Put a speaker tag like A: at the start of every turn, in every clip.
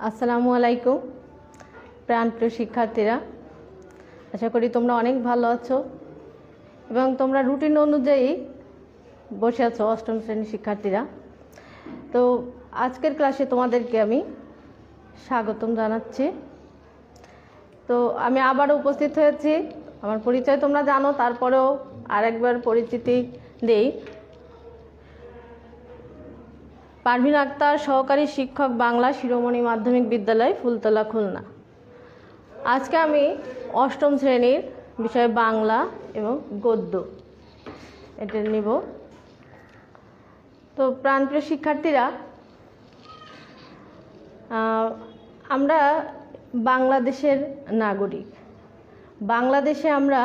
A: আসসালামু আলাইকুম প্রাণপ্রিয় শিক্ষার্থীরা, আশা করি তোমরা অনেক ভালো আছো এবং তোমরা রুটিন অনুযায়ী বসে আছো অষ্টম শ্রেণীর শিক্ষার্থীরা। তো আজকের ক্লাসে তোমাদেরকে আমি স্বাগতম জানাচ্ছি। তো আমি আবারও উপস্থিত হয়েছি। আমার পরিচয় তোমরা জানো, তারপরেও আরেকবার পরিচিতি দেই। পারভিন আক্তার, সহকারী শিক্ষক, বাংলা, শিরোমণি মাধ্যমিক বিদ্যালয়, ফুলতলা, খুলনা। আজকে আমি অষ্টম শ্রেণীর বিষয় বাংলা এবং গদ্য এটা নিব। তো প্রাণপ্রিয় শিক্ষার্থীরা, আমরা বাংলাদেশের নাগরিক। বাংলাদেশে আমরা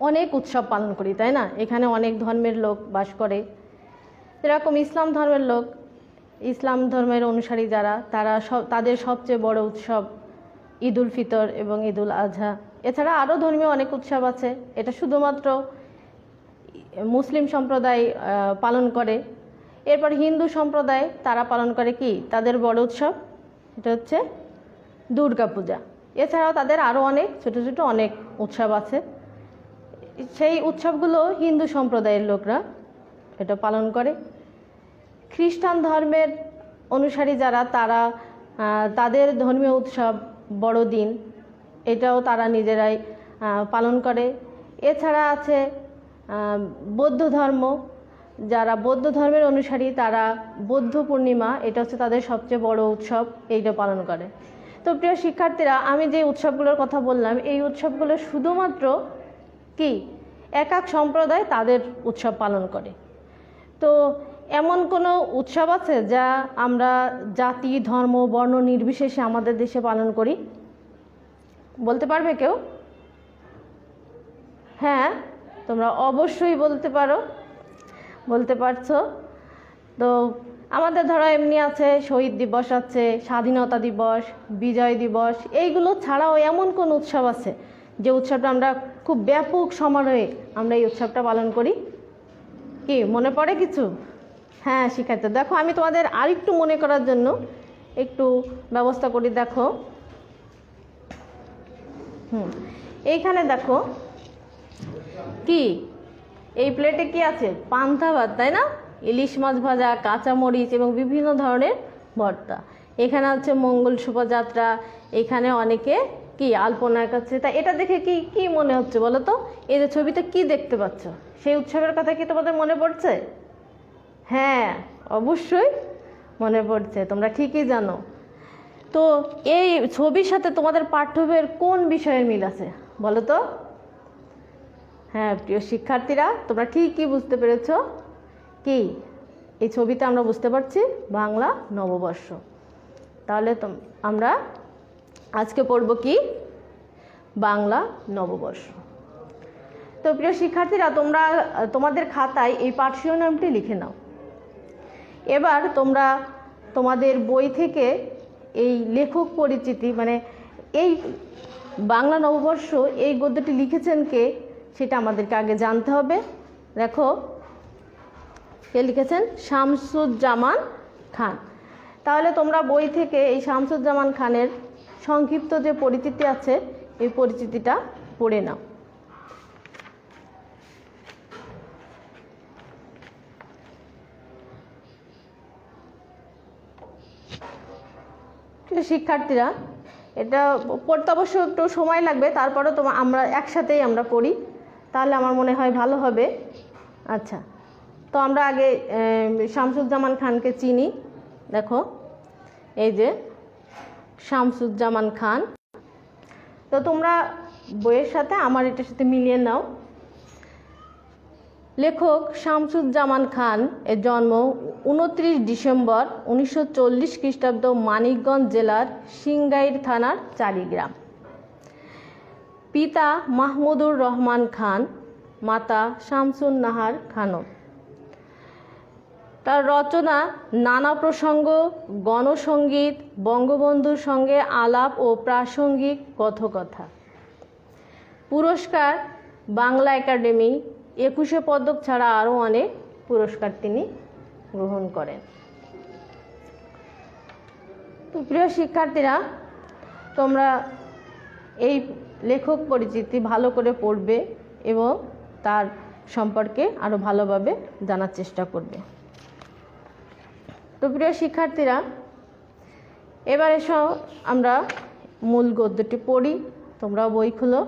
A: অনেক উৎসব পালন করি, তাই না? এখানে অনেক ধর্মের লোক বাস করে। এরকম ইসলাম ধর্মের লোক, ইসলাম ধর্মের অনুসারী যারা, তাদের সবচেয়ে বড় উৎসব ঈদ উল ফিতর এবং ঈদ উল আজহা। এছাড়া আরও ধর্মীয় অনেক উৎসব আছে। এটা শুধুমাত্র মুসলিম সম্প্রদায় পালন করে। এরপর হিন্দু সম্প্রদায় তারা পালন করে কি তাদের বড় উৎসব, এটা হচ্ছে দুর্গা পূজা। এছাড়াও তাদের আরও অনেক ছোট ছোট অনেক উৎসব আছে। সেই উৎসবগুলো হিন্দু সম্প্রদায়ের লোকরা এটা পালন করে। খ্রিস্টান ধর্মের অনুসারী যারা, তাদের ধর্মীয় উৎসব বড়দিন, এটাও তারা নিজেরাই পালন করে। এছাড়া আছে বৌদ্ধ ধর্ম, যারা বৌদ্ধ ধর্মের অনুসারী তারা বৌদ্ধ পূর্ণিমা, এটা হচ্ছে তাদের সবচেয়ে বড় উৎসব, এইটা পালন করে। তো প্রিয় শিক্ষার্থীরা, আমি যে উৎসবগুলোর কথা বললাম, এই উৎসবগুলো শুধুমাত্র কি এক এক সম্প্রদায় তাদের উৎসব পালন করে। তো এমন কোনো উৎসব আছে যা আমরা জাতি, ধর্ম, বর্ণ নির্বিশেষে আমাদের দেশে পালন করি? বলতে পারবে কেউ? হ্যাঁ, তোমরা অবশ্যই বলতে পারো, বলতে পারছো। তো আমাদের ধরো এমনি আছে, শহীদ দিবস আছে, স্বাধীনতা দিবস, বিজয় দিবস। এইগুলো ছাড়াও এমন কোন উৎসব আছে যে উৎসবটা আমরা খুব ব্যাপক সমারোহে আমরা এই উৎসবটা পালন করি? কি মনে পড়ে কিছু? হ্যাঁ শিক্ষার্থী, দেখো আমি তোমাদের আরেকটু মনে করার জন্য একটু ব্যবস্থা করি। দেখো এইখানে দেখো কি এই প্লেটে কি আছে? পান্তা ভাত, তাই না? ইলিশ মাছ ভাজা, কাঁচামরিচ এবং বিভিন্ন ধরনের ভর্তা। এখানে আছে মঙ্গল শোভাযাত্রা, এখানে অনেকে কি আলপনার কাছে। তা এটা দেখে কি কি মনে হচ্ছে বলো তো? এই যে ছবিতে কি দেখতে পাচ্ছ, সেই উৎসবের কথা কি তোমাদের মনে পড়ছে? হ্যাঁ অবশ্যই মনে পড়ছে, তোমরা ঠিকই জানো। তো এই ছবির সাথে তোমাদের পাঠ্য বইয়ের কোন বিষয়ের মিল আছে বলো তো? হ্যাঁ প্রিয় শিক্ষার্থীরা, তোমরা ঠিকই বুঝতে পেরেছ। কি এই ছবিতে আমরা বুঝতে পারছি বাংলা নববর্ষ। তাহলে আমরা আজকে পড়ব কি বাংলা নববর্ষ। তো প্রিয় শিক্ষার্থীরা, তোমরা তোমাদের খাতায় এই পাঠ শিরোনামটি লিখে নাও। এবার তোমরা তোমাদের বই থেকে এই লেখক পরিচিতি, মানে এই বাংলা নববর্ষ এই গদ্যটি লিখেছেন কে, সেটা আমাদেরকে আগে জানতে হবে। দেখো কে লিখেছেন? শামসুজ্জামান খান। তাহলে তোমরা বই থেকে এই শামসুজ্জামান খানের সংক্ষিপ্ত যে পরিচিতি আছে, এই পরিচিতিটা পড়ে নাও। শিক্ষার্থীরা, এটা পড়তে অবশ্য একটু সময় লাগবে, তারপরে আমরা একসাথেই আমরা পড়ি, তাহলে আমার মনে হয় ভালো হবে। আচ্ছা, তো আমরা আগে শামসুজ্জামান খানকে চিনি। দেখো এই যে শামসুজ্জামান খান। তো তোমরা বইয়ের সাথে আমার এটার সাথে মিলিয়ে নাও। লেখক শামসুজ্জামান খান এর জন্ম 29 ডিসেম্বর 1940 খ্রিস্টাব্দ মানিকগঞ্জ জেলার সিংগাইর থানার চারিগ্রাম। পিতা মাহমুদুর রহমান খান, মাতা শামসুন নাহার খানম। তার রচনা নানা প্রসঙ্গ, গণসঙ্গীত, বঙ্গবন্ধুর সঙ্গে আলাপ ও প্রাসঙ্গিক কথকথা। পুরস্কার বাংলা একাডেমি, 21শে পদক ছাড়া আরও অনেক পুরস্কার তিনি গ্রহণ করেন। তো প্রিয় শিক্ষার্থীরা, তোমরা এই লেখক পরিচিতি ভালো করে পড়বে এবং তার সম্পর্কে আরও ভালোভাবে জানার চেষ্টা করবে। তো প্রিয় শিক্ষার্থীরা, এবার এসো আমরা মূল গদ্যটি পড়ি। তোমরা বই খুলো।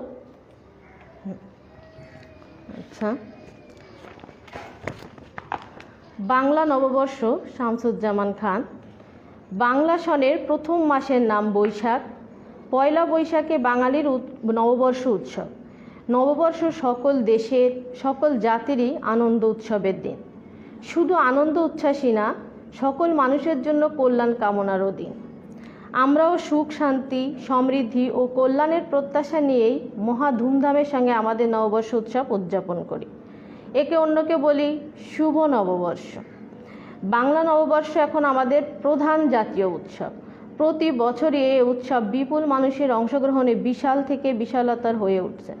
A: আচ্ছা, বাংলা নববর্ষ শামসুজ্জামান খান। বাংলা সনের প্রথম মাসের নাম বৈশাখ। পয়লা বৈশাখে বাঙালির নববর্ষ উৎসব। নববর্ষ সকল দেশের, সকল জাতিরই আনন্দ উৎসবের দিন। শুধু আনন্দ উচ্ছ্বাসই না, সকল মানুষের জন্য কল্যাণ কামনারও দিন। আমরাও সুখ, শান্তি, সমৃদ্ধি ও কল্যাণের প্রত্যাশা নিয়েই মহা ধুমধামের সঙ্গে আমাদের নববর্ষ উৎসব উদযাপন করি। একে অন্যকে বলি শুভ নববর্ষ। বাংলা নববর্ষ এখন আমাদের প্রধান জাতীয় উৎসব। প্রতি বছরই এই উৎসব বিপুল মানুষের অংশগ্রহণে বিশাল থেকে বিশালতার হয়ে উঠছে।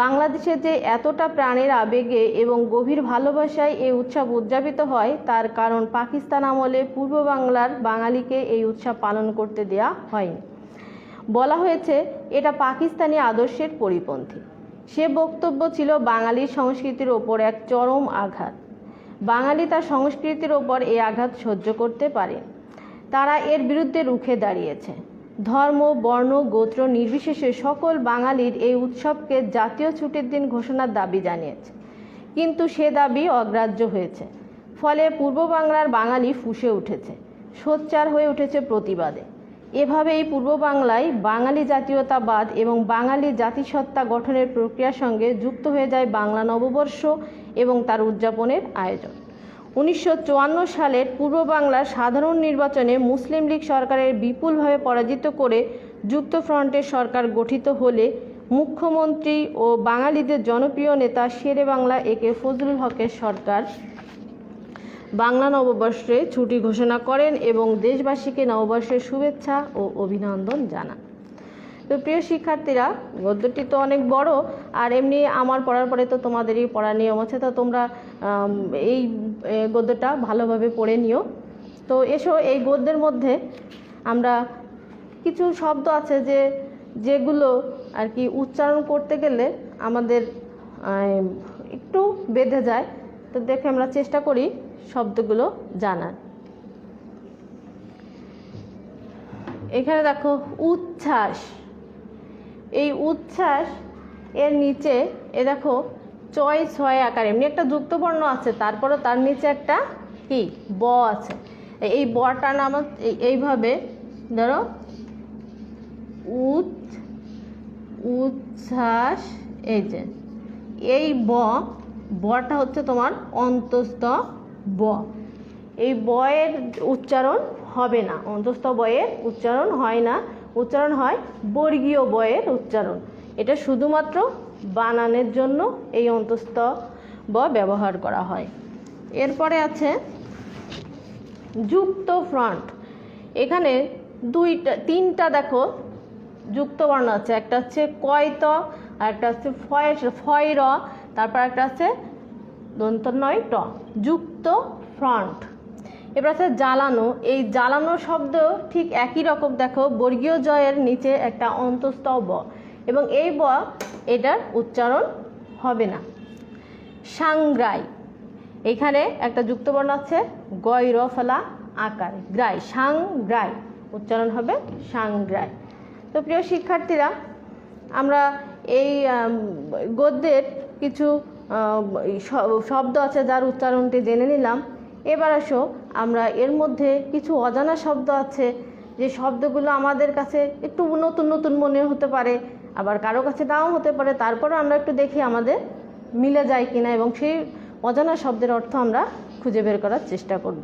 A: বাংলাদেশে যে এতটা প্রাণের আবেগে এবং গভীর ভালোবাসায় এই উৎসব উদযাপিত হয়, তার কারণ পাকিস্তান আমলে পূর্ব বাংলার বাঙালিকে এই উৎসব পালন করতে দেয়া হয়নি। বলা হয়েছে এটা পাকিস্তানি আদর্শের পরিপন্থী। সে বক্তব্য ছিল বাঙালির সংস্কৃতির ওপর এক চরম আঘাত। বাঙালি তার সংস্কৃতির ওপর এই আঘাত সহ্য করতে পারে। তারা এর বিরুদ্ধে রুখে দাঁড়িয়েছে। ধর্ম, বর্ণ, গোত্র নির্বিশেষে সকল বাঙালির এই উৎসবকে জাতীয় ছুটির দিন ঘোষণার দাবি জানিয়েছে, কিন্তু সে দাবি অগ্রাহ্য হয়েছে। ফলে পূর্ব বাংলার বাঙালি ফুঁসে উঠেছে, সোচ্চার হয়ে উঠেছে প্রতিবাদে। এভাবেই পূর্ব বাংলায় বাঙালি জাতীয়তাবাদ এবং বাঙালি জাতিসত্তা গঠনের প্রক্রিয়ার সঙ্গে যুক্ত হয়ে যায় বাংলা নববর্ষ এবং তার উদযাপনের আয়োজন। 1954 সালের পূর্ব বাংলার সাধারণ নির্বাচনে মুসলিম লীগ সরকারের বিপুলভাবে পরাজিত করে যুক্তফ্রন্টের সরকার গঠিত হলে মুখ্যমন্ত্রী ও বাঙালিদের জনপ্রিয় নেতা শেরে বাংলা একে ফজলুল হকের সরকার বাংলা নববর্ষে ছুটি ঘোষণা করেন এবং দেশবাসীকে নববর্ষের শুভেচ্ছা ও অভিনন্দন জানান। তো প্রিয় শিক্ষার্থীরা, গদ্যটি তো অনেক বড়, আর এমনি আমার পড়ার পরে তো তোমাদেরই পড়ার নিয়ম আছে, তো তোমরা এই গদ্যটা ভালোভাবে পড়ে নিও। তো এসো, এই গদ্যের মধ্যে আমরা কিছু শব্দ আছে যেগুলো আর কি উচ্চারণ করতে গেলে আমাদের একটু বেঁধে যায়। তো দেখে আমরা চেষ্টা করি শব্দগুলো জানার। এখানে দেখো উচ্ছ্বাস। এই উচ্ছ্বাস এর নিচে দেখো চয় ছয় আকার এমনি একটা যুক্তবর্ণ আছে, তারপরে তার নিচে একটা কি ব আছে। এই বটার নাম এইভাবে ধরো উচ্ছ্বাস। এই যে এই বটা হচ্ছে তোমার অন্তস্থ ব। এই বয়ের উচ্চারণ হবে না, অন্তস্থ বয়ের উচ্চারণ হয় না, উচ্চারণ হয় বর্গীয় বয়ের উচ্চারণ। এটা শুধুমাত্র বানানের জন্য এই অন্তস্থ ব ব্যবহার করা হয়। এরপরে আছে যুক্ত ফ্রন্ট। এখানে তিনটা দেখো যুক্ত বর্ণ আছে, একটা হচ্ছে কয়ত, আর একটা হচ্ছে ফয় র, তারপর একটা আছে দন্তনয় ট, যুক্ত ফ্রন্ট। এবার আছে জ্বালানো। এই জ্বালানো শব্দ ঠিক একই রকম, দেখো বর্গীয় জয়ের নিচে একটা অন্তস্থ ব, এবং এই ব এটার উচ্চারণ হবে না। সাংগ্রাই, এখানে একটা যুক্তবর্ণ আছে গয় র ফলা আকার, গ্রাই, সাংগ্রাই, উচ্চারণ হবে সাংগ্রাই। তো প্রিয় শিক্ষার্থীরা, আমরা এই গদ্যের কিছু শব্দ আছে যার উচ্চারণটি জেনে নিলাম। এবার আসো আমরা এর মধ্যে কিছু অজানা শব্দ আছে, যে শব্দগুলো আমাদের কাছে একটু নতুন নতুন মনে হতে পারে, আবার কারো কাছে নাও হতে পারে। তারপরেও আমরা একটু দেখি আমাদের মিলে যায় কিনা, এবং সেই অজানা শব্দের অর্থ আমরা খুঁজে বের করার চেষ্টা করব।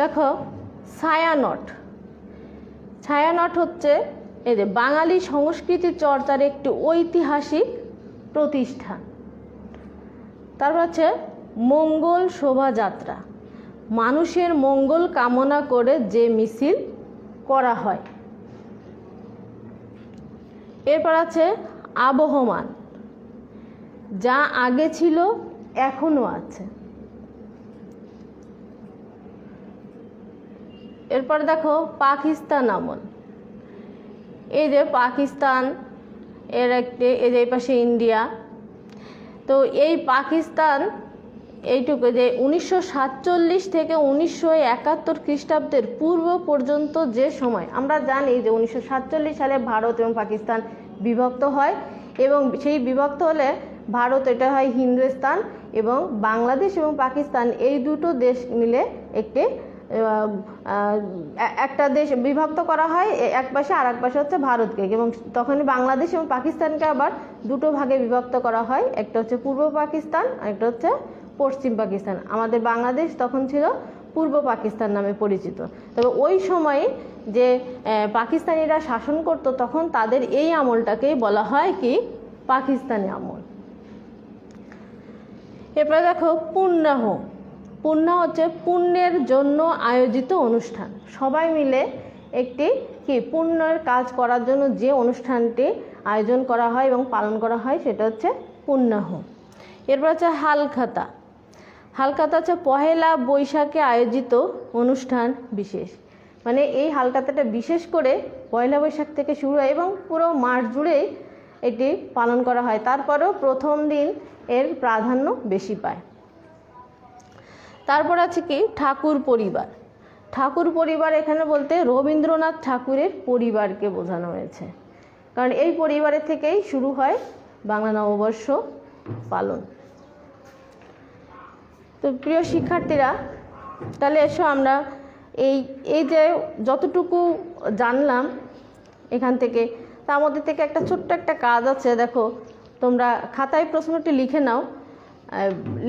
A: দেখো ছায়ানট। ছায়ানট হচ্ছে এই যে বাঙালি সংস্কৃতি চর্চার একটি ঐতিহাসিক প্রতিষ্ঠান। তারপর হচ্ছে মঙ্গল শোভাযাত্রা, মানুষের মঙ্গল কামনা করে যে মিছিল করা হয়। এরপর আছে আবহমান, যা আগে ছিল এখনো আছে। এরপর দেখো পাকিস্তান আমল। এই যে পাকিস্তান, এর একটি, এই যে এই পাশে ইন্ডিয়া। তো এই পাকিস্তান এইটুকু যে 1947 থেকে 1971 খ্রিস্টাব্দের পূর্ব পর্যন্ত যে সময়, আমরা জানি যে 1947 সালে ভারত এবং পাকিস্তান বিভক্ত হয়, এবং সেই বিভক্ত হলে ভারত এটা হয় হিন্দুস্তান, এবং বাংলাদেশ এবং পাকিস্তান এই দুটো দেশ মিলে একটা দেশ বিভক্ত করা হয়, এক পাশে আর এক পাশে হচ্ছে ভারতকে, এবং তখন বাংলাদেশ এবং পাকিস্তানকে আবার দুটো ভাগে বিভক্ত করা হয়, একটা হচ্ছে পূর্ব পাকিস্তান আর একটা হচ্ছে পশ্চিম পাকিস্তান। আমাদের বাংলাদেশ তখন ছিল পূর্ব পাকিস্তান নামে পরিচিত। তবে ওই সময়ে যে পাকিস্তানিরা শাসন করত, তখন তাদের এই আমলটাকেই বলা হয় কি পাকিস্তানি আমল। এরপরে দেখো পুণ্যাহ। পুণ্যাহ হচ্ছে পুণ্যের জন্য আয়োজিত অনুষ্ঠান। সবাই মিলে একটি কি পুণ্যের কাজ করার জন্য যে অনুষ্ঠানটি আয়োজন করা হয় এবং পালন করা হয় সেটা হচ্ছে পুণ্যাহ। এরপর হচ্ছে হালখাতা। হালখাতা হচ্ছে পহেলা বৈশাখে আয়োজিত অনুষ্ঠান বিশেষ। মানে এই হালখাতাটা বিশেষ করে পয়লা বৈশাখ থেকে শুরু হয় এবং পুরো মাস জুড়েই এটি পালন করা হয়। তারপরেও প্রথম দিন এর প্রাধান্য বেশি পায়। তারপর আছে কি ঠাকুর পরিবার। ঠাকুর পরিবার এখানে বলতে রবীন্দ্রনাথ ঠাকুরের পরিবারকে বোঝানো হয়েছে, কারণ এই পরিবারের থেকেই শুরু হয় বাংলা নববর্ষ পালন। তো প্রিয় শিক্ষার্থীরা, তাহলে এসো আমরা এই যে যতটুকু জানলাম এখান থেকে, তার মধ্যে থেকে একটা ছোট্ট একটা কাজ আছে। দেখো, তোমরা খাতায় প্রশ্নটি লিখে নাও,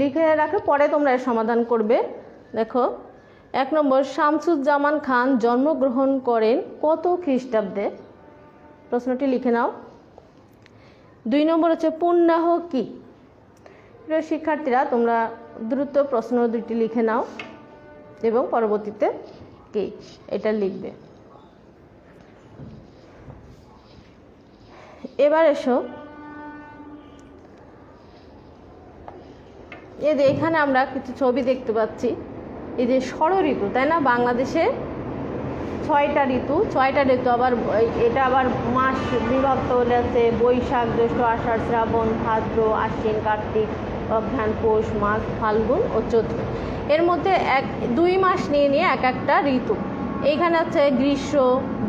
A: লিখে রাখে পরে তোমরা এর সমাধান করবে। দেখো, 1 নম্বর, শামসুজ্জামান খান জন্মগ্রহণ করেন কত খ্রিস্টাব্দে? প্রশ্নটি লিখে নাও। 2 নম্বর হচ্ছে পুণ্যাহ কি? প্রিয় শিক্ষার্থীরা, তোমরা দ্রুত প্রশ্ন দুটি লিখে নাও এবং পরবর্তীতে কি এটা লিখবে। এবার এসো, এই যে এখানে আমরা কিছু ছবি দেখতে পাচ্ছি। এই যে ষড় ঋতু, তাই না? বাংলাদেশে 6টা ঋতু, আবার এটা আবার মাস বিভক্ত হলে আছে বৈশাখ, জ্যৈষ্ঠ, আষাঢ়, শ্রাবণ, ভাদ্র, আশ্বিন, কার্তিক, অঘ্রাণ, পৌষ, মাঘ, ফাল্গুন ও চৈত্র। এর মধ্যে 2 মাস নিয়ে এক একটা ঋতু। এইখানে আছে গ্রীষ্ম,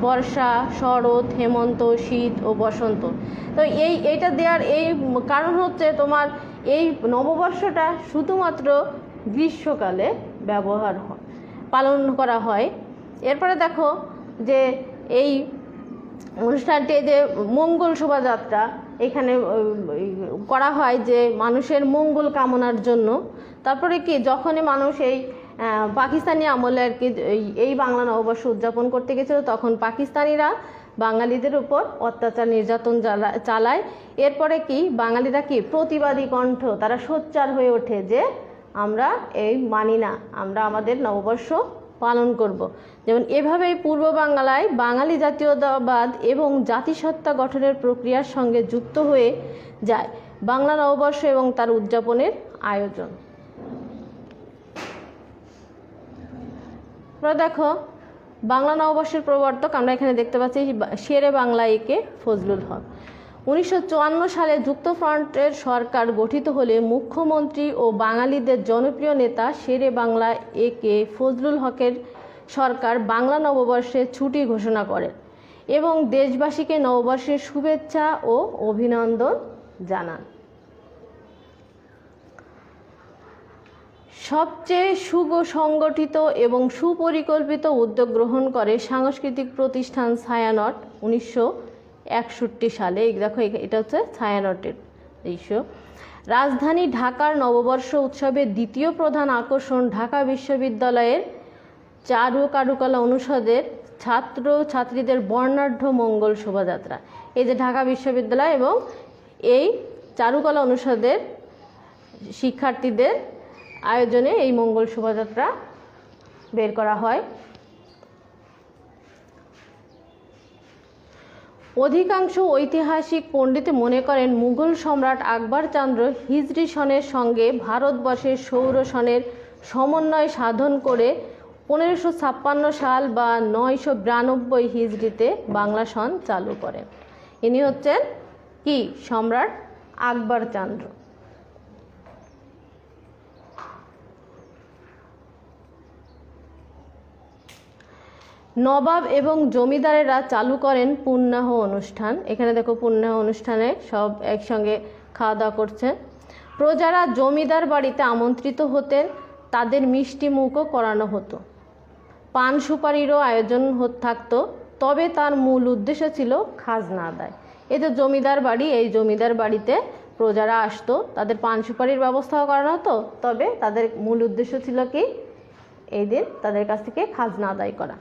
A: বর্ষা, শরৎ, হেমন্ত, শীত ও বসন্ত। তো এইটা দেওয়ার এই কারণ হচ্ছে তোমার এই নববর্ষটা শুধুমাত্র গ্রীষ্মকালে পালন করা হয়। এরপরে দেখো যে এই অনুষ্ঠানটি যে মঙ্গল শোভাযাত্রা এখানে করা হয় যে মানুষের মঙ্গল কামনার জন্য। তারপরে কি যখনই মানুষ এই পাকিস্তানি আমলে আর কি এই বাংলা নববর্ষ উদযাপন করতে গেছিল, তখন পাকিস্তানিরা বাঙালিদের উপর অত্যাচার নির্যাতন চালায়। এরপরে কি বাঙালিরা কি প্রতিবাদী কণ্ঠ, তারা সোচ্চার হয়ে ওঠে যে আমরা এই মানি না, আমরা আমাদের নববর্ষ পালন করব। যেমন এভাবেই পূর্ব বাংলায় বাঙালি জাতীয়তাবাদ এবং জাতিসত্তা গঠনের প্রক্রিয়ার সঙ্গে যুক্ত হয়ে যায় বাংলা নববর্ষ এবং তার উদযাপনের আয়োজন। দেখো, বাংলা নববর্ষের প্রবর্তক আমরা এখানে দেখতে পাচ্ছি শেরে বাংলা একে ফজলুল হক। 1954 সালে যুক্তফ্রন্টের সরকার গঠিত হলে মুখ্যমন্ত্রী ও বাঙালিদের জনপ্রিয় নেতা শেরে বাংলা একে ফজলুল হকের সরকার বাংলা নববর্ষের ছুটি ঘোষণা করেন এবং দেশবাসীকে নববর্ষের শুভেচ্ছা ও অভিনন্দন জানান। সবচেয়ে সুসংগঠিত এবং সুপরিকল্পিত উদ্যোগ গ্রহণ করে সাংস্কৃতিক প্রতিষ্ঠান ছায়ানট 1961 সালে। দেখো, এটা হচ্ছে ছায়ানটের দৃশ্য। রাজধানী ঢাকার নববর্ষ উৎসবের দ্বিতীয় প্রধান আকর্ষণ ঢাকা বিশ্ববিদ্যালয়ের চারু কারুকলা অনুষদের ছাত্রছাত্রীদের বর্ণাঢ্য মঙ্গল শোভাযাত্রা। এই যে ঢাকা বিশ্ববিদ্যালয় এবং এই চারুকলা অনুষদের শিক্ষার্থীদের আয়োজনে এই মঙ্গল শোভাযাত্রা বের করা হয়। অধিকাংশ ঐতিহাসিক পণ্ডিত মনে করেন মুঘল সম্রাট আকবর চন্দ্র হিজরি সনের সঙ্গে ভারতবর্ষের সৌর সনের সমন্বয় সাধন করে 1556 সাল বা 992 হিজরিতে বাংলা সন চালু করেন। ইনি হচ্ছেন কি? সম্রাট আকবর চন্দ্র। নবাব এবং জমিদারেরা চালু করেন পুণ্যাহ অনুষ্ঠান। এখানে দেখো পুণ্যাহ অনুষ্ঠানে সব একসঙ্গে খাওয়া দাওয়া করছে। প্রজারা জমিদার বাড়িতে আমন্ত্রিত হতেন, তাদের মিষ্টি মুখও করানো হতো, পান সুপারিরও আয়োজন থাকতো। তবে তার মূল উদ্দেশ্য ছিল খাজনা আদায়। এই যে জমিদার বাড়ি, এই জমিদার বাড়িতে প্রজারা আসতো, তাদের পান সুপারির ব্যবস্থাও করানো হতো, তবে তাদের মূল উদ্দেশ্য ছিল কি? এই দিন তাদের কাছ থেকে খাজনা আদায় করা।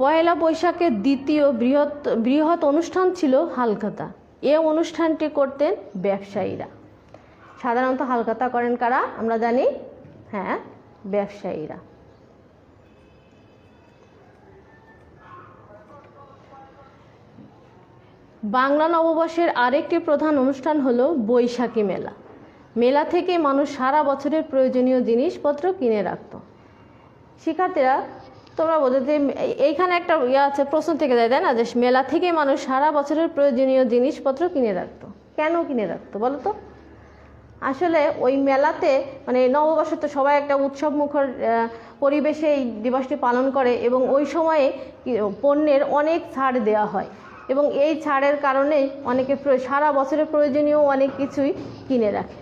A: পয়লা বৈশাখের দ্বিতীয় বৃহৎ অনুষ্ঠান ছিল হালখাতা। এ অনুষ্ঠানটি করতেন ব্যবসায়ীরা। সাধারণত হালখাতা করেন কারা? আমরা জানি, হ্যাঁ, ব্যবসায়ীরা। বাংলা নববর্ষের আরেকটি প্রধান অনুষ্ঠান হলো বৈশাখী মেলা। মেলা থেকে মানুষ সারা বছরের প্রয়োজনীয় জিনিসপত্র কিনে রাখত। শিক্ষার্থীরা, তোমরা বোঝো যে এইখানে একটা আছে, প্রশ্ন থেকে যায়, তাই না, যে মেলা থেকে মানুষ সারা বছরের প্রয়োজনীয় জিনিসপত্র কিনে রাখতো। কেন কিনে রাখতো বলো তো? আসলে ওই মেলাতে মানে নববর্ষে তো সবাই একটা উৎসব মুখর পরিবেশে এই দিবসটি পালন করে এবং ওই সময়ে পণ্যের অনেক ছাড় দেওয়া হয় এবং এই ছাড়ের কারণেই অনেকে সারা বছরের প্রয়োজনীয় অনেক কিছুই কিনে রাখে।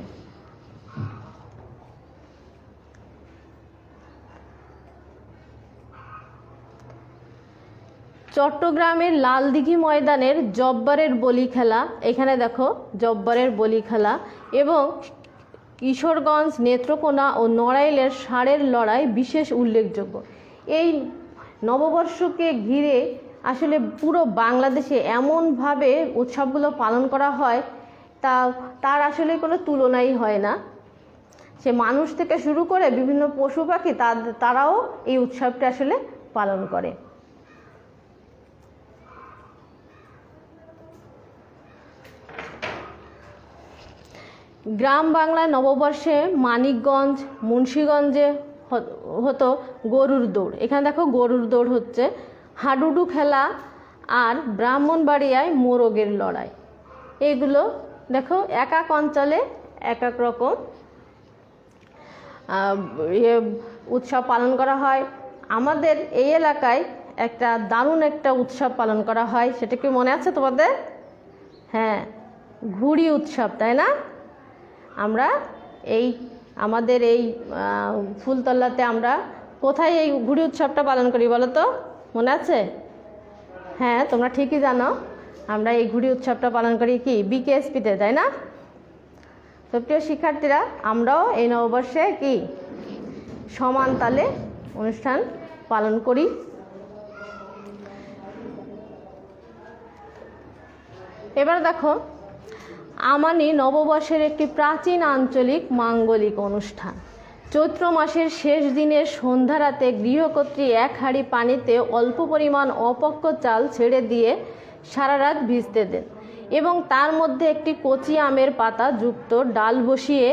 A: চট্টগ্রামের লালদিঘি ময়দানের জব্বারের বলি খেলা, এখানে দেখো জব্বারের বলি খেলা, এবং কিশোরগঞ্জ, নেত্রকোনা ও নড়াইলের ষাঁড়ের লড়াই বিশেষ উল্লেখযোগ্য। এই নববর্ষকে ঘিরে আসলে পুরো বাংলাদেশে এমনভাবে উৎসবগুলো পালন করা হয় তার আসলে কোনো তুলনাই হয় না। সে মানুষ থেকে শুরু করে বিভিন্ন পশু পাখি তারাও এই উৎসবটা আসলে পালন করে। গ্রাম বাংলায় নববর্ষে মানিকগঞ্জ, মুন্সিগঞ্জে হতো গরুর দৌড়। এখানে দেখো গরুর দৌড় হচ্ছে। হাডুডু খেলা আর ব্রাহ্মণবাড়িয়ায় মোরগের লড়াই। এইগুলো দেখো এক এক অঞ্চলে এক এক রকম উৎসব পালন করা হয়। আমাদের এই এলাকায় একটা দারুণ একটা উৎসব পালন করা হয়, সেটা কি মনে আছে তোমাদের? হ্যাঁ, ঘুড়ি উৎসব, তাই না? আমরা আমাদের এই ফুলতলাতে আমরা কোথায় এই ঘুড়ি উৎসবটা পালন করি বলো তো? মনে আছে? হ্যাঁ, তোমরা ঠিকই জানো, আমরা এই ঘুড়ি উৎসবটা পালন করি কি বিকেএসপিতে, তাই না? তো প্রিয় শিক্ষার্থীরা, আমরাও এই নববর্ষে কি সমান তালে অনুষ্ঠান পালন করি। এবার দেখো, আমানি নববর্ষের একটি প্রাচীন আঞ্চলিক মাঙ্গলিক অনুষ্ঠান। চৈত্র মাসের শেষ দিনের সন্ধ্যা রাতে গৃহকর্ত্রী এক হাঁড়ি পানিতে অল্প পরিমাণ অপক্ক চাল ছেড়ে দিয়ে সারা রাত ভিজতে দেন এবং তার মধ্যে একটি কচি আমের পাতা যুক্ত ডাল বসিয়ে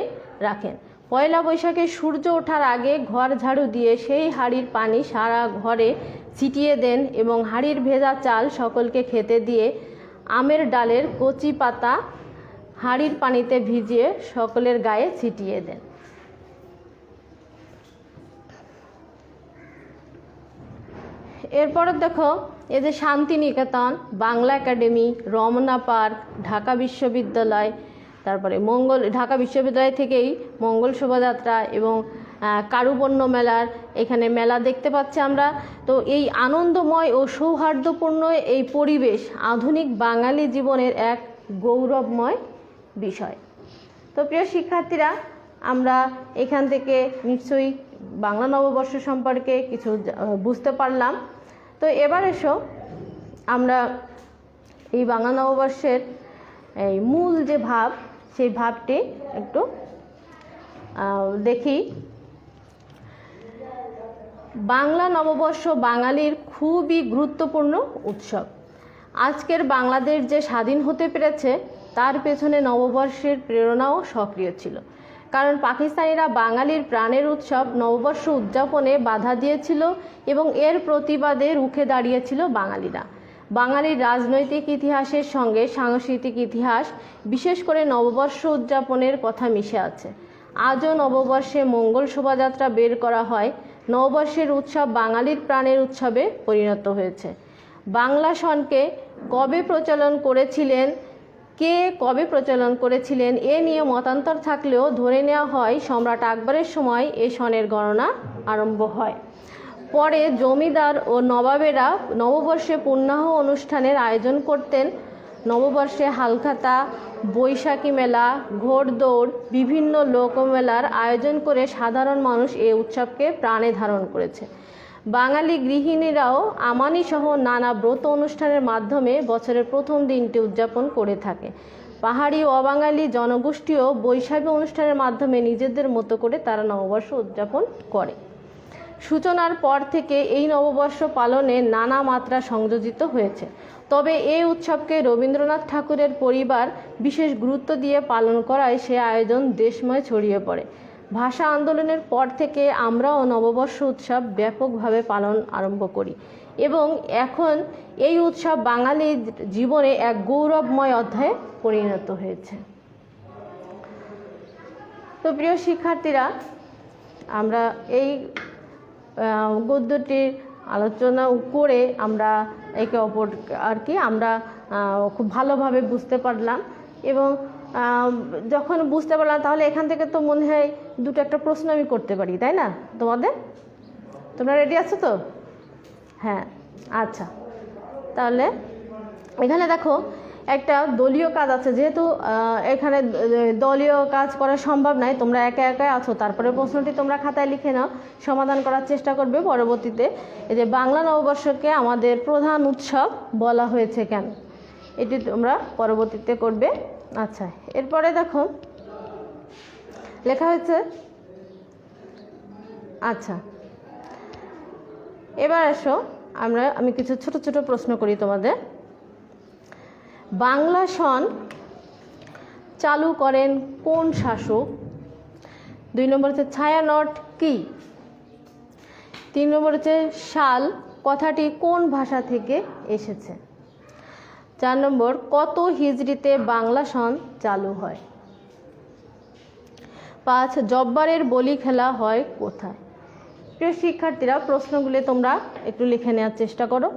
A: রাখেন। পয়লা বৈশাখে সূর্য ওঠার আগে ঘর ঝাড়ু দিয়ে সেই হাঁড়ির পানি সারা ঘরে ছিটিয়ে দেন এবং হাঁড়ির ভেজা চাল সকলকে খেতে দিয়ে আমের ডালের কচি পাতা হাঁড়ির পানিতে ভিজিয়ে সকলের গায়ে ছিটিয়ে দেন। এরপর দেখো, এই যে শান্তিনিকেতন, বাংলা একাডেমি, রমনা পার্ক, ঢাকা বিশ্ববিদ্যালয়, তারপরে ঢাকা বিশ্ববিদ্যালয় থেকেই মঙ্গল শোভাযাত্রা এবং কারুপণ্য মেলার এখানে মেলা দেখতে পাচ্ছি আমরা। তো এই আনন্দময় ও সৌহার্দ্যপূর্ণ এই পরিবেশ আধুনিক বাঙালি জীবনের এক গৌরবময় বিষয়। তো প্রিয় শিক্ষার্থীরা, আমরা এখান থেকে নিশ্চয়ই বাংলা নববর্ষ সম্পর্কে কিছু বুঝতে পারলাম। তো এবার এসো আমরা এই বাংলা নববর্ষের এই মূল যে ভাব, সেই ভাবটি একটু দেখি। বাংলা নববর্ষ বাঙালির খুবই গুরুত্বপূর্ণ উৎসব। আজকের বাংলাদেশ যে স্বাধীন হতে পেরেছে তার পেছনে নববর্ষের প্রেরণাও সক্রিয় ছিল, কারণ পাকিস্তানিরা বাঙালির প্রাণের উৎসব নববর্ষ উদযাপনে বাধা দিয়েছিল এবং এর প্রতিবাদে রুখে দাঁড়িয়েছিল বাঙালিরা। বাঙালির রাজনৈতিক ইতিহাসের সঙ্গে সাংস্কৃতিক ইতিহাস, বিশেষ করে নববর্ষ উদযাপনের কথা মিশে আছে। আজও নববর্ষে মঙ্গল শোভাযাত্রা বের করা হয়। নববর্ষের উৎসব বাঙালির প্রাণের উৎসবে পরিণত হয়েছে। বাংলা সনকে কবে প্রচলন করেছিলেন, কে কবে প্রচলন করেছিলেন এ নিয়ে মতান্তর থাকলেও ধরে নেওয়া হয় সম্রাট আকবরের সময় এ সনের গণনা আরম্ভ হয়। পরে জমিদার ও নবাবেরা নববর্ষে পুণ্যাহ অনুষ্ঠানের আয়োজন করতেন। নববর্ষে হালখাতা, বৈশাখী মেলা, ঘোড়দৌড়, বিভিন্ন লোকমেলার আয়োজন করে সাধারণ মানুষ এই উৎসবকে প্রাণে ধারণ করেছে। বাঙালি গৃহিণীরাও আমানি সহ নানা ব্রত অনুষ্ঠানের মাধ্যমে বছরের প্রথম দিনটি উদযাপন করে থাকে। পাহাড়ি অবাঙালি জনগোষ্ঠীও বৈশাখী অনুষ্ঠানের মাধ্যমে নিজেদের মতো করে তারা নববর্ষ উদযাপন করে। সূচনার পর থেকে এই নববর্ষ পালনে নানা মাত্রা সংযোজিত হয়েছে। তবে এই উৎসবকে রবীন্দ্রনাথ ঠাকুরের পরিবার বিশেষ গুরুত্ব দিয়ে পালন করায় সে আয়োজন দেশময় ছড়িয়ে পড়ে। ভাষা আন্দোলনের পর থেকে আমরাও নববর্ষ উৎসব ব্যাপকভাবে পালন আরম্ভ করি এবং এখন এই উৎসব বাঙালির জীবনে এক গৌরবময় অধ্যায়ে পরিণত হয়েছে। তো প্রিয় শিক্ষার্থীরা, আমরা এই গদ্যটির আলোচনা করে আমরা একে অপর আমরা খুব ভালোভাবে বুঝতে পারলাম এবং যখন বুঝতে পারলাম তাহলে এখান থেকে তো মনে হয় দুটো একটা প্রশ্ন আমি করতে পারি, তাই না? তোমরা রেডি আছো তো? হ্যাঁ, আচ্ছা। তাহলে এখানে দেখো একটা দলীয় কাজ আছে, যেহেতু এখানে দলীয় কাজ করা সম্ভব নয়, তোমরা একা একাই আছো, তারপরে প্রশ্নটি তোমরা খাতায় লিখে নাও, সমাধান করার চেষ্টা করবে পরবর্তীতে। এই যে বাংলা নববর্ষকে আমাদের প্রধান উৎসব বলা হয়েছে কেন, এটি তোমরা পরবর্তীতে করবে। আচ্ছা, এরপরে দেখো লেখা হয়েছে। আচ্ছা, এবার আসো আমি কিছু ছোট ছোট প্রশ্ন করি তোমাদের। বাংলা সন চালু করেন কোন শাসক? 2 নম্বর হচ্ছে ছায়ানট কি? 3 নম্বর হচ্ছে সাল কথাটি কোন ভাষা থেকে এসেছে? 4 নম্বর কত হিজরিতে বাংলা সন চালু হয়? 5 জব্বারের বলি খেলা হয় কোথায়? প্রিয় শিক্ষার্থীরা, প্রশ্নগুলি তোমরা একটু লিখে নেওয়ার চেষ্টা করো।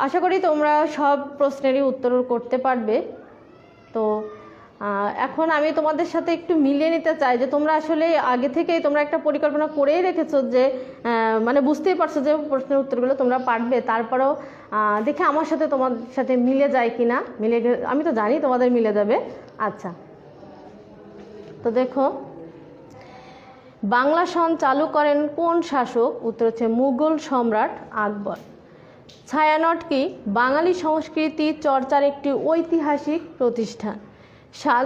A: আশা করি তোমরা সব প্রশ্নেরই উত্তর করতে পারবে। তো এখন আমি তোমাদের সাথে একটু মিলিয়ে নিতে চাই যে তোমরা আসলে আগে থেকেই তোমরা একটা পরিকল্পনা করেই রেখেছো, যে মানে বুঝতেই পারছো যে প্রশ্নের উত্তরগুলো তোমরা পারবে। তারপরেও দেখে আমার সাথে তোমাদের সাথে মিলে যায় কি না, আমি তো জানি তোমাদের মিলে যাবে। আচ্ছা, তো দেখো বাংলা সন চালু করেন কোন শাসক? উত্তর হচ্ছে মুঘল সম্রাট আকবর। ছায়ানট কি? বাঙালি সংস্কৃতি চর্চার একটি ঐতিহাসিক প্রতিষ্ঠান। সাল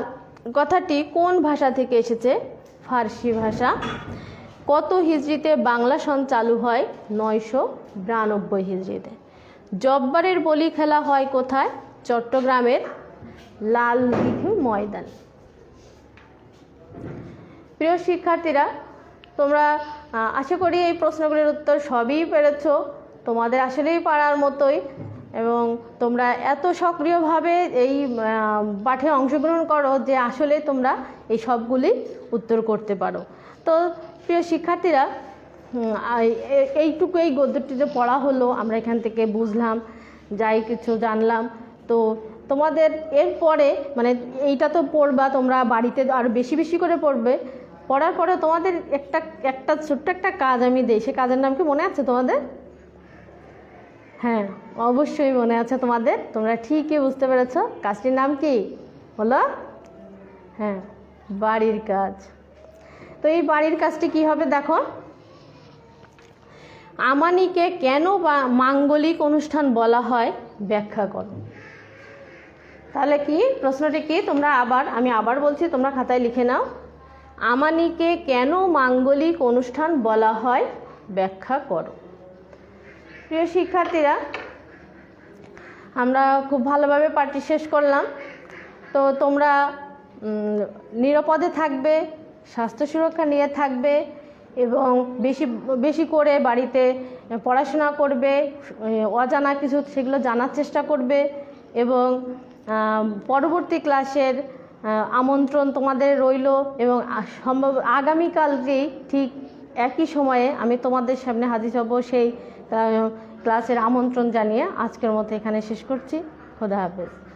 A: কথাটি কোন ভাষা থেকে এসেছে? ফার্সি ভাষা। কত হিজরিতে বাংলা সন চালু হয়? 992 হিজরিতে। জব্বারের বলি খেলা হয় কোথায়? চট্টগ্রামের লালদিঘি ময়দান। প্রিয় শিক্ষার্থীরা, তোমরা আশা করি এই প্রশ্নগুলির উত্তর সবই পেরেছো। তোমাদের আসলেই পারার মতোই, এবং তোমরা এত সক্রিয়ভাবে এই পাঠে অংশগ্রহণ করো যে আসলে তোমরা এই সবগুলি উত্তর করতে পারো। তো প্রিয় শিক্ষার্থীরা, এইটুকু এই গদ্যটি যে পড়া হলো, আমরা এখান থেকে বুঝলাম, যাই কিছু জানলাম। তো তোমাদের এরপরে মানে এইটা তো পড়বা, তোমরা বাড়িতে আরও বেশি বেশি করে পড়বে। পড়ার পরে তোমাদের একটা ছোট্ট একটা কাজ আমি দিই, সে কাজের নাম কি মনে আছে তোমাদের? হ্যাঁ, অবশ্যই মনে আছে তোমাদের, তোমরা ঠিকই বুঝতে পেরেছো। কাজটির নাম কি হলো? হ্যাঁ, বাড়ির কাজ। তো এই বাড়ির কাজটি কি হবে দেখো। আমানিকে কেন মাঙ্গলিক অনুষ্ঠান বলা হয় ব্যাখ্যা করো। তাহলে কি প্রশ্নটি কি? আমি আবার বলছি, তোমরা খাতায় লিখে নাও। আমানিকে কেন মাঙ্গলিক অনুষ্ঠান বলা হয় ব্যাখ্যা করো। প্রিয় শিক্ষার্থীরা, আমরা খুব ভালোভাবে পার্টি শেষ করলাম। তো তোমরা নিরাপদে থাকবে, স্বাস্থ্য সুরক্ষা নিয়ে থাকবে এবং বেশি বেশি করে বাড়িতে পড়াশোনা করবে, অজানা কিছু সেগুলো জানার চেষ্টা করবে এবং পরবর্তী ক্লাসের আমন্ত্রণ তোমাদের রইল এবং সম্ভব আগামীকালকেই ঠিক একই সময়ে আমি তোমাদের সামনে হাজির হব সেই ক্লাসের আমন্ত্রণ জানিয়ে আজকের মতো এখানে শেষ করছি। খোদা হাফেজ।